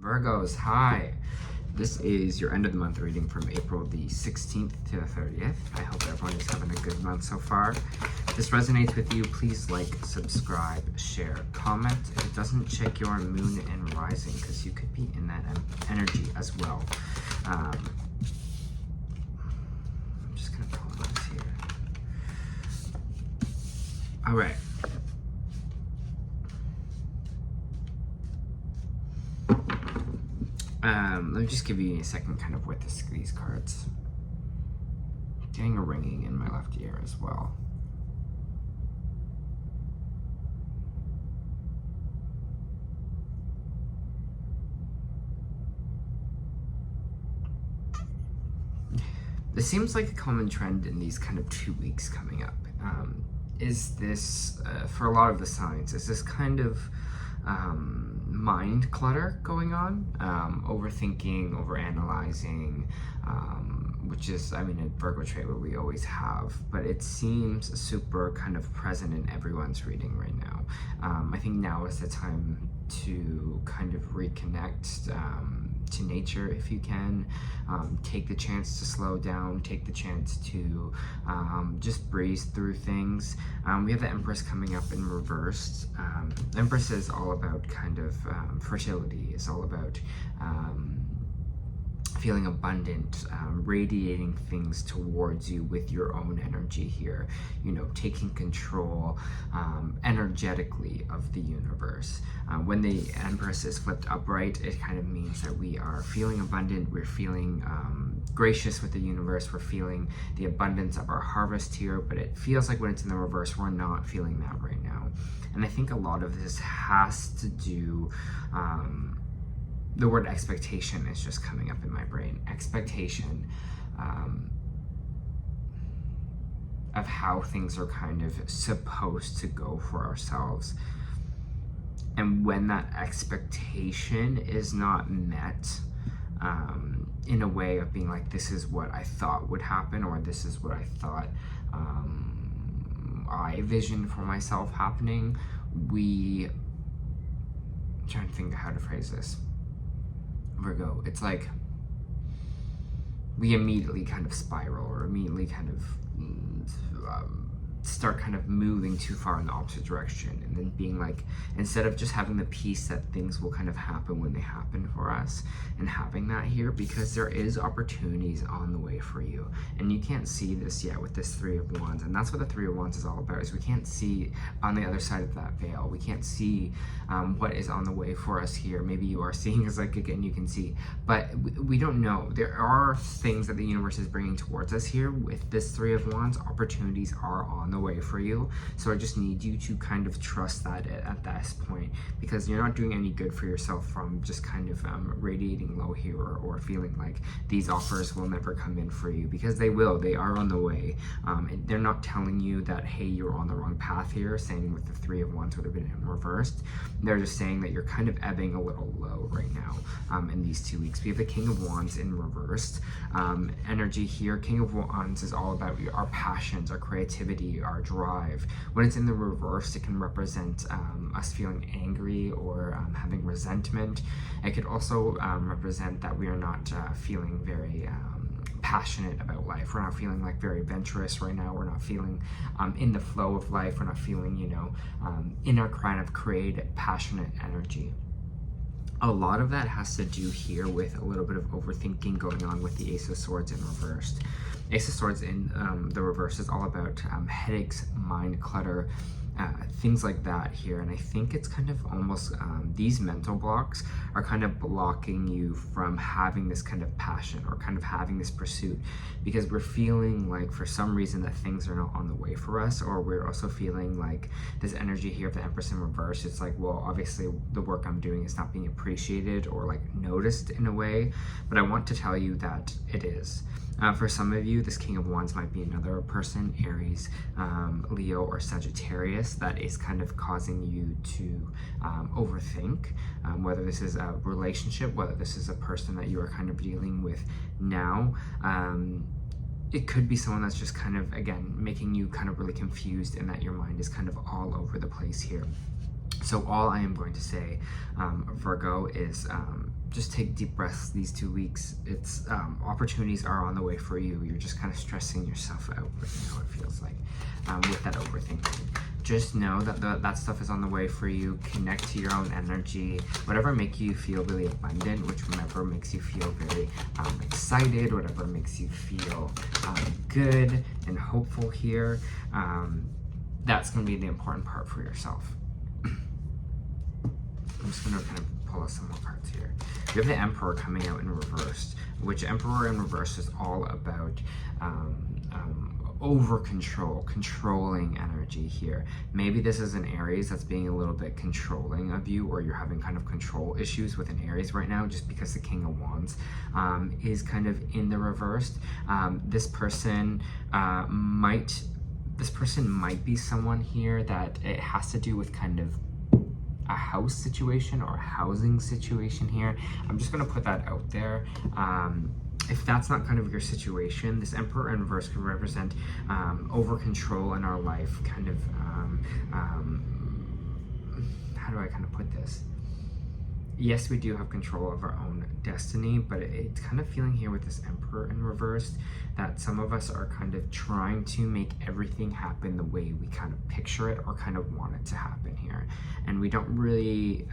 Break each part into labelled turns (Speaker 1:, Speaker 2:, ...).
Speaker 1: Virgos, hi. This is your end of the month reading from April the 16th to the 30th. I hope everyone is having a good month so far. If this resonates with you, please like, subscribe, share, comment. If it doesn't, check your moon and rising because you could be in that energy as well. I'm just going to pull this here. All right. Let me just give you a second kind of with these cards. Getting a ringing in my left ear as well. This seems like a common trend in these kind of 2 weeks coming up. Is this, for a lot of the signs, is this kind of mind clutter going on, overthinking, overanalyzing, which is, I mean, a Virgo trait what we always have, but it seems super kind of present in everyone's reading right now. I think now is the time to kind of reconnect to nature if you can. Take the chance to slow down, take the chance to just breeze through things. We have the Empress coming up in reversed. Empress is all about kind of fertility, it's all about feeling abundant, radiating things towards you with your own energy here, you know, taking control energetically of the universe. When the Empress is flipped upright, it kind of means that we are feeling abundant, we're feeling gracious with the universe, we're feeling the abundance of our harvest here, but it feels like when it's in the reverse, we're not feeling that right now. And I think a lot of this has to do, the word expectation is just coming up in my brain. Expectation of how things are kind of supposed to go for ourselves. And when that expectation is not met in a way of being like, this is what I thought would happen, or this is what I thought I visioned for myself happening, I'm trying to think of how to phrase this. Virgo, it's like we immediately kind of spiral, or immediately kind of start kind of moving too far in the opposite direction, and then being like, instead of just having the peace that things will kind of happen when they happen for us, and having that here, because there is opportunities on the way for you, and you can't see this yet with this Three of Wands, and that's what the Three of Wands is all about, is we can't see on the other side of that veil. We can't see what is on the way for us here. Maybe you are seeing as like, again, you can see, but we don't know. There are things that the universe is bringing towards us here with this Three of Wands. Opportunities are on the way for you, so I just need you to kind of trust that at this point, because you're not doing any good for yourself from just kind of radiating low here, or feeling like these offers will never come in for you, because they will. They are on the way. They're not telling you that, hey, you're on the wrong path here. Same with the Three of Wands would have been in reversed. They're just saying that you're kind of ebbing a little low right now in these 2 weeks. We have the King of Wands in reversed energy here. King of Wands is all about our passions, our creativity, our drive. When it's in the reverse, it can represent us feeling angry, or having resentment. It could also represent that we are not feeling very passionate about life. We're not feeling like very adventurous right now. We're not feeling in the flow of life. We're not feeling, you know, in our kind of creative, passionate energy. A lot of that has to do here with a little bit of overthinking going on with the Ace of Swords in reversed. Ace of Swords in the reverse is all about headaches, mind clutter, things like that here. And I think it's kind of almost these mental blocks are kind of blocking you from having this kind of passion, or kind of having this pursuit, because we're feeling like for some reason that things are not on the way for us, or we're also feeling like this energy here of the Empress in reverse. It's like, well, obviously the work I'm doing is not being appreciated or like noticed in a way, but I want to tell you that it is. For some of you, this King of Wands might be another person, Aries, Leo, or Sagittarius, that is kind of causing you to overthink, whether this is a relationship, whether this is a person that you are kind of dealing with now. It could be someone that's just kind of, again, making you kind of really confused, and that your mind is kind of all over the place here. So all I am going to say, Virgo, is just take deep breaths these 2 weeks. It's opportunities are on the way for you. You're just kind of stressing yourself out right now, it feels like, with that overthinking. Just know that that stuff is on the way for you. Connect to your own energy. Whatever makes you feel really abundant, whatever makes you feel very excited, whatever makes you feel good and hopeful here, that's going to be the important part for yourself. I'm just going to kind of pull out some more cards here. We have the Emperor coming out in reverse, which Emperor in reverse is all about over control, controlling energy here. Maybe this is an Aries that's being a little bit controlling of you, or you're having kind of control issues with an Aries right now, just because the King of Wands is kind of in the reverse. This person might be someone here that it has to do with kind of a house situation or a housing situation here. I'm just gonna put that out there. If that's not kind of your situation, this Emperor in reverse can represent over control in our life, kind of, how do I kind of put this? Yes, we do have control of our own destiny, but it's kind of feeling here with this Emperor in reverse that some of us are kind of trying to make everything happen the way we kind of picture it or kind of want it to happen here. And we don't really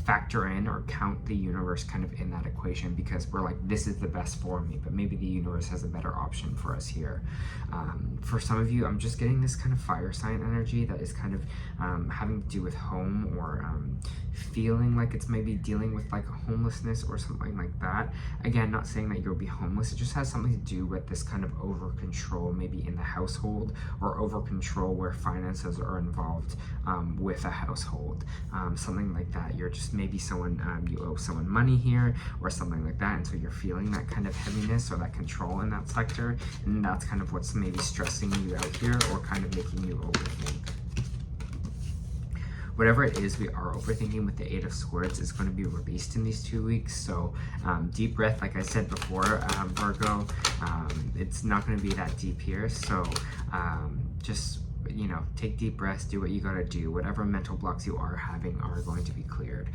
Speaker 1: factor in or count the universe kind of in that equation, because we're like, this is the best for me, but maybe the universe has a better option for us here. For some of you, I'm just getting this kind of fire sign energy that is kind of having to do with home, or feeling like it's maybe dealing with like homelessness or something like that. Again, not saying that you'll be homeless. It just has something to do with this kind of over control, maybe in the household, or over control where finances are involved with a household, something like that. You're just maybe someone, you owe someone money here or something like that, and so you're feeling that kind of heaviness or that control in that sector, and that's kind of what's maybe stressing you out here or kind of making you overthink. Whatever it is we are overthinking with the Eight of Swords is going to be released in these 2 weeks. So deep breath, like I said before, Virgo, it's not going to be that deep here. So just, you know, take deep breaths, do what you got to do. Whatever mental blocks you are having are going to be cleared.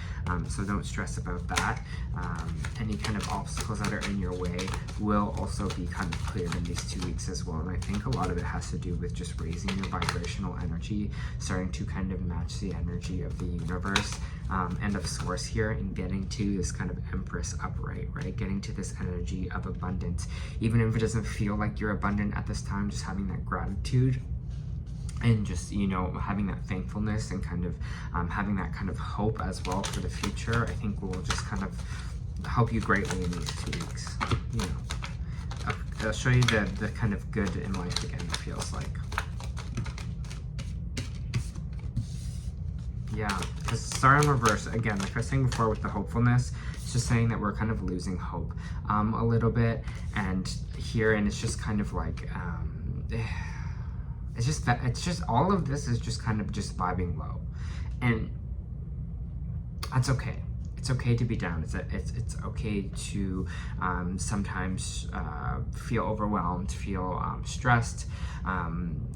Speaker 1: So don't stress about that. Any kind of obstacles that are in your way will also be kind of cleared in these 2 weeks as well. And I think a lot of it has to do with just raising your vibrational energy, starting to kind of match the energy of the universe, and of source here, and getting to this kind of Empress upright, right? Getting to this energy of abundance. Even if it doesn't feel like you're abundant at this time, just having that gratitude and just, you know, having that thankfulness and kind of having that kind of hope as well for the future, I think will just kind of help you greatly in these 2 weeks. You know, I'll show you the kind of good in life again, it feels like. Yeah, because Star in reverse, again, like I was saying before with the hopefulness, it's just saying that we're kind of losing hope a little bit. And here, and it's just kind of like, it's just all of this is just kind of just vibing low, and that's okay. It's okay to be down. It's okay to sometimes feel overwhelmed, feel stressed,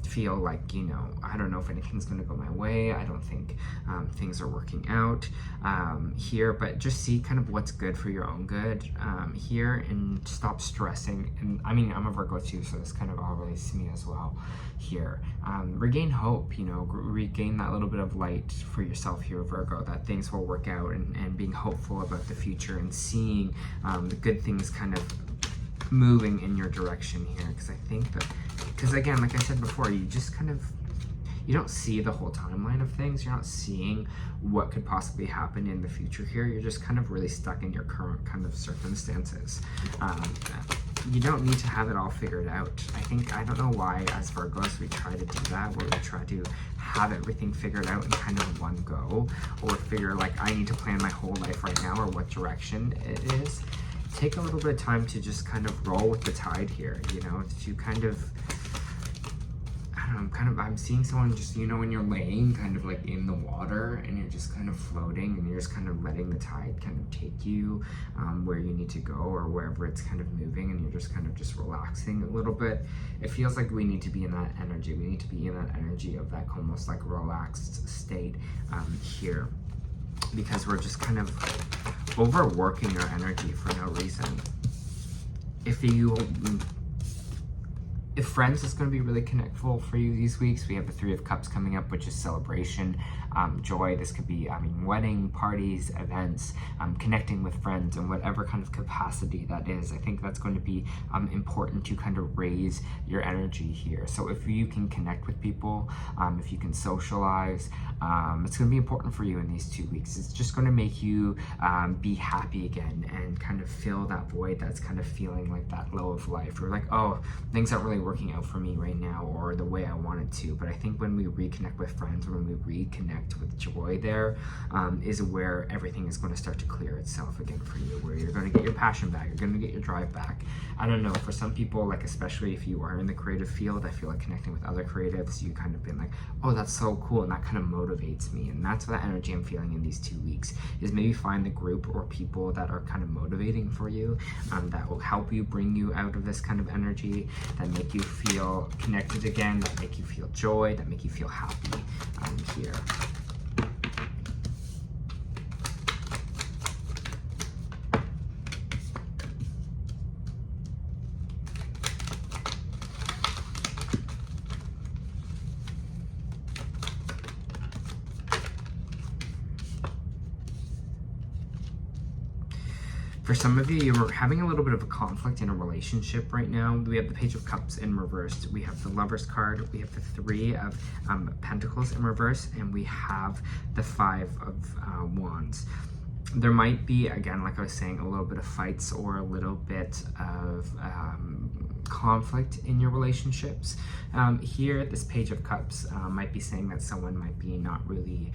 Speaker 1: feel like, you know, I don't know if anything's going to go my way. I don't think things are working out here, but just see kind of what's good for your own good here, and stop stressing. And I mean, I'm a Virgo too, so this kind of all relates to me as well here. Regain hope, you know, regain that little bit of light for yourself here, Virgo, that things will work out, and being hopeful about the future and seeing the good things kind of moving in your direction here. Because I think that, because again, like I said before, you just kind of, you don't see the whole timeline of things. You're not seeing what could possibly happen in the future here. You're just kind of really stuck in your current kind of circumstances. You don't need to have it all figured out. I don't know why as Virgos we try to do that, where we try to have everything figured out in kind of one go, or figure like I need to plan my whole life right now, or what direction it is. Take a little bit of time to just kind of roll with the tide here, you know, to kind of, I don't know, I'm seeing someone just, you know, when you're laying kind of like in the water and you're just kind of floating, and you're just kind of letting the tide kind of take you where you need to go, or wherever it's kind of moving, and you're just kind of just relaxing a little bit. It feels like we need to be in that energy. We need to be in that energy of that almost like relaxed state here. because we're just kind of overworking our energy for no reason. If friends is going to be really connectful for you these weeks, we have the Three of Cups coming up, which is celebration, joy. This could be, wedding, parties, events, connecting with friends in whatever kind of capacity that is. I think that's going to be important to kind of raise your energy here. So if you can connect with people, if you can socialize, it's going to be important for you in these 2 weeks. It's just going to make you be happy again and kind of fill that void that's kind of feeling like that low of life. Or like, oh, things aren't really working out for me right now or the way I wanted to. But I think when we reconnect with friends, when we reconnect with joy, there is where everything is going to start to clear itself again for you, where you're going to get your passion back, you're going to get your drive back. I don't know, for some people, like especially if you are in the creative field, I feel like connecting with other creatives, you kind of been like, oh, that's so cool, and that kind of motivates me. And that's the energy I'm feeling in these 2 weeks, is maybe find the group or people that are kind of motivating for you, that will help you, bring you out of this kind of energy, that make you feel connected again, that make you feel joy, that make you feel happy here. For some of you, you're having a little bit of a conflict in a relationship right now. We have the Page of Cups in reverse. We have the Lover's card. We have the Three of Pentacles in reverse. And we have the Five of Wands. There might be, again, like I was saying, a little bit of fights or a little bit of conflict in your relationships. Here, this Page of Cups might be saying that someone might be not really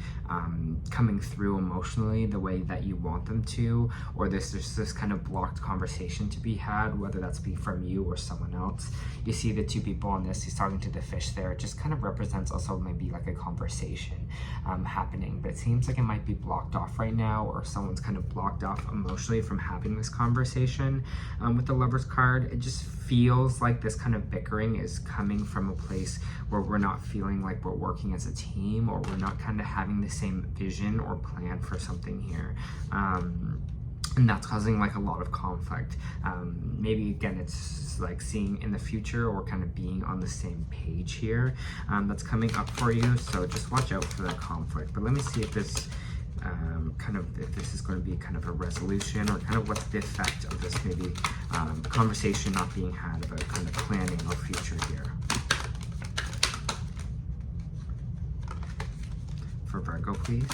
Speaker 1: coming through emotionally the way that you want them to, or there's this kind of blocked conversation to be had, whether that's be from you or someone else. You see the two people on this, he's talking to the fish there. It just kind of represents also maybe like a conversation happening, but it seems like it might be blocked off right now, or someone's kind of blocked off emotionally from having this conversation. With the Lover's card, it just feels like this kind of bickering is coming from a place where we're not feeling like we're working as a team, or we're not kind of having the same vision or plan for something here. And that's causing like a lot of conflict. Maybe again, it's like seeing in the future or kind of being on the same page here. That's coming up for you, so just watch out for that conflict. But let me see if this if this is going to be kind of a resolution, or kind of what's the effect of this maybe conversation not being had about kind of planning our future here. For Virgo, please.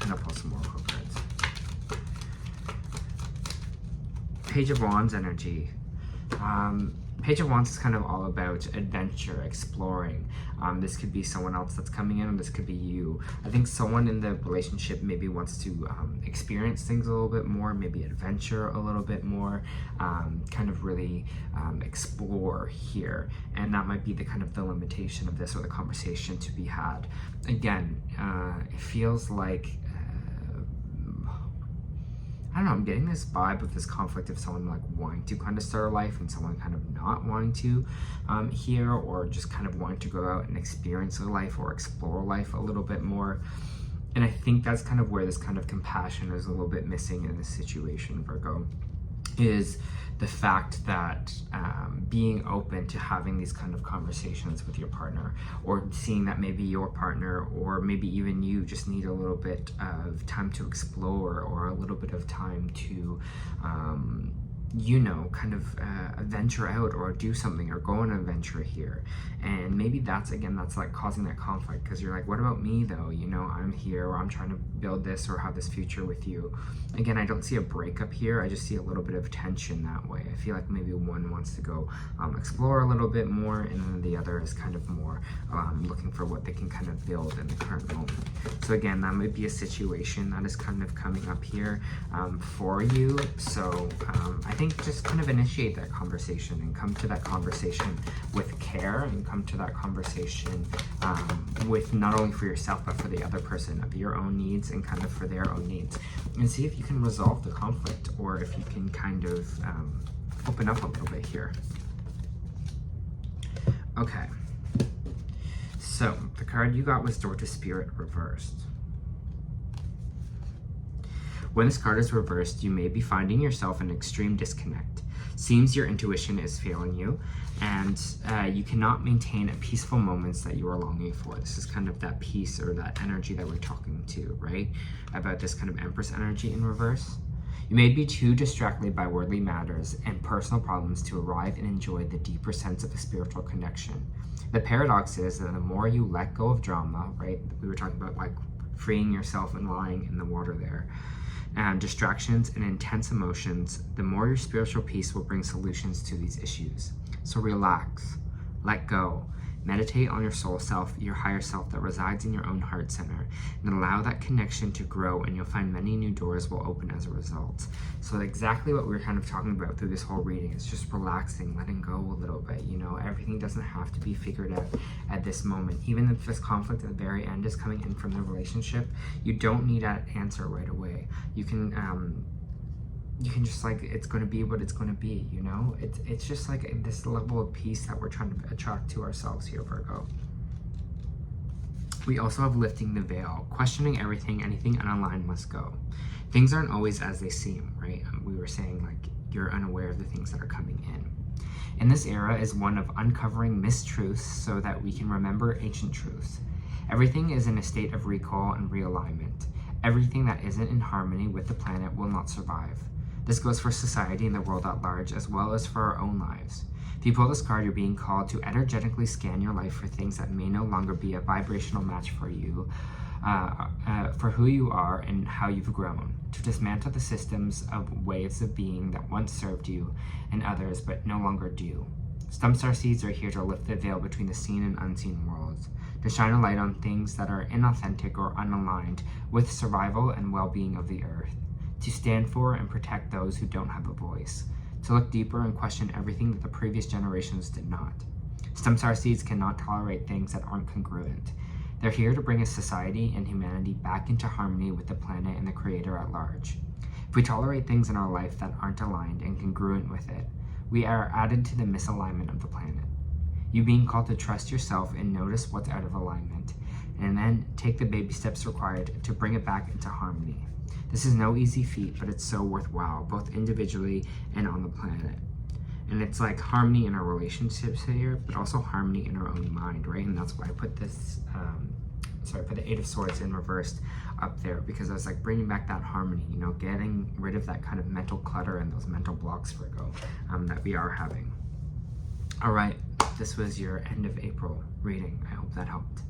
Speaker 1: And I'll pull some more cards. Page of Wands energy. Page of Wands is kind of all about adventure, exploring. This could be someone else that's coming in, or this could be you. I think someone in the relationship maybe wants to experience things a little bit more, maybe adventure a little bit more, kind of really explore here. And that might be the kind of the limitation of this, or the conversation to be had. Again, it feels like I don't know, I'm getting this vibe of this conflict of someone like wanting to kind of start a life and someone kind of not wanting to here, or just kind of wanting to go out and experience a life or explore life a little bit more. And I think that's kind of where this kind of compassion is a little bit missing in this situation, Virgo, is the fact that being open to having these kind of conversations with your partner, or seeing that maybe your partner or maybe even you just need a little bit of time to explore, or a little bit of time to kind of venture out or do something, or go on an adventure here. And maybe that's like causing that conflict, because you're like, what about me though? I'm here, or I'm trying to build this or have this future with you. Again, I don't see a breakup here. I just see a little bit of tension that way. I feel like maybe one wants to go explore a little bit more, and then the other is kind of more looking for what they can kind of build in the current moment. So again, that might be a situation that is kind of coming up here for you. So I think just kind of initiate that conversation, and come to that conversation with care, and come to that conversation with not only for yourself, but for the other person, of your own needs and kind of for their own needs, and see if you can resolve the conflict, or if you can kind of open up a little bit here. Okay, so the card you got was Door to Spirit reversed. When this card is reversed, you may be finding yourself in extreme disconnect. Seems your intuition is failing you, and you cannot maintain a peaceful moments that you are longing for. This is kind of that peace or that energy that we're talking to, right? About this kind of Empress energy in reverse. You may be too distracted by worldly matters and personal problems to arrive and enjoy the deeper sense of a spiritual connection. The paradox is that the more you let go of drama, right? We were talking about like freeing yourself and lying in the water there, and distractions and intense emotions, the more your spiritual peace will bring solutions to these issues. So relax, let go, meditate on your soul self, your higher self that resides in your own heart center, and allow that connection to grow, and you'll find many new doors will open as a result. So exactly what we were kind of talking about through this whole reading is just relaxing, letting go a little bit. You know, everything doesn't have to be figured out at this moment. Even if this conflict at the very end is coming in from the relationship, you don't need that answer right away. You can just like, it's going to be what it's going to be, you know? It's just like this level of peace that we're trying to attract to ourselves here, Virgo. We also have lifting the veil, questioning everything, anything unaligned must go. Things aren't always as they seem, right? We were saying like you're unaware of the things that are coming in. And this era is one of uncovering mistruths so that we can remember ancient truths. Everything is in a state of recall and realignment. Everything that isn't in harmony with the planet will not survive. This goes for society and the world at large, as well as for our own lives. If you pull this card, you're being called to energetically scan your life for things that may no longer be a vibrational match for you, for who you are and how you've grown. To dismantle the systems of ways of being that once served you and others, but no longer do. Stump Star Seeds are here to lift the veil between the seen and unseen worlds, to shine a light on things that are inauthentic or unaligned with survival and well-being of the earth, to stand for and protect those who don't have a voice, to look deeper and question everything that the previous generations did not. Stump Star Seeds cannot tolerate things that aren't congruent. They're here to bring a society and humanity back into harmony with the planet and the Creator at large. If we tolerate things in our life that aren't aligned and congruent with it, we are added to the misalignment of the planet. You being called to trust yourself and notice what's out of alignment, and then take the baby steps required to bring it back into harmony. This is no easy feat, but it's so worthwhile, both individually and on the planet. And it's like harmony in our relationships here, but also harmony in our own mind, right? And that's why I put this, put the Eight of Swords in reversed up there, because I was like bringing back that harmony, you know, getting rid of that kind of mental clutter and those mental blocks, Virgo, that we are having. All right, this was your end of April reading. I hope that helped.